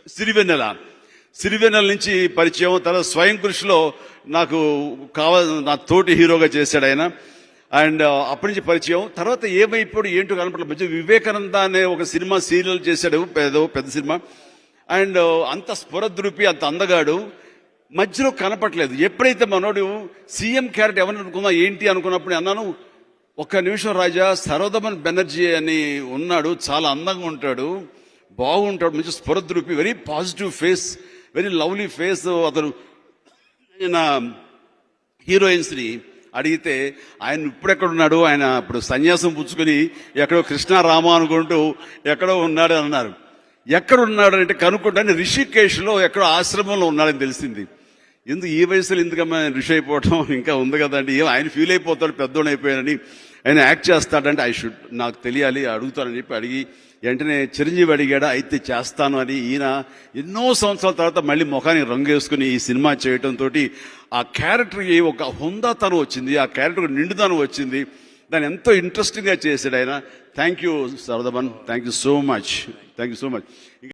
సిరివెన్నెల నుంచి పరిచయం. తర్వాత స్వయం కృషిలో నాకు నా తోటి హీరోగా చేశాడు ఆయన. అండ్ అప్పటి నుంచి పరిచయం. తర్వాత ఏమైపోయాడు ఏంటో కనపడలేదు. మధ్య వివేకానంద అనే ఒక సినిమా సీరియల్ చేశాడు, పెద్ద సినిమా. అండ్ అంత స్ఫురద్రూపి, అంత అందగాడు, మధ్యలో కనపట్లేదు. ఎప్పుడైతే మనోడు సీఎం క్యారెక్టర్ ఎవరిని అనుకున్నా ఏంటి అనుకున్నప్పుడు అన్నాను, ఒక్క నిమిషం రాజా, సరోదమన్ బెనర్జీ అని ఉన్నాడు, చాలా అందంగా ఉంటాడు, బాగుంటాడు, మంచి స్ఫురద్రూపి, very positive face, very lovely face. అతను ఆయన హీరోయిన్స్ని అడిగితే ఆయన ఇప్పుడెక్కడున్నాడు, ఆయన ఇప్పుడు సన్యాసం పుచ్చుకొని ఎక్కడో కృష్ణారామ అనుకుంటూ ఎక్కడో ఉన్నాడు అన్నారు. ఎక్కడున్నాడు అంటే కనుక్కుంటే రిషికేశ్లో ఎక్కడో ఆశ్రమంలో ఉన్నాడని తెలిసింది. ఎందుకు ఈ వయసులో ఎందుకమ్మా ఋషి అయిపోవటం ఇంకా ఉంది కదండి, ఆయన ఫీల్ అయిపోతాడు పెద్దోడు అయిపోయానని. ఆయన యాక్ట్ చేస్తాడంటే నాకు తెలియాలి, అడుగుతానని చెప్పి అడిగి వెంటనే చిరంజీవి అడిగాడా, అయితే చేస్తాను అని. ఈయన ఎన్నో సంవత్సరాల తర్వాత మళ్ళీ ముఖానికి రంగు వేసుకుని ఈ సినిమా చేయడంతో ఆ క్యారెక్టర్కి ఒక హుందాతనం వచ్చింది, ఆ క్యారెక్టర్ నిండుదనం వచ్చింది. దాన్ని ఎంతో ఇంట్రెస్టింగ్గా చేశాడు ఆయన. థ్యాంక్ యూ సరదమన్, థ్యాంక్ యూ సో మచ్.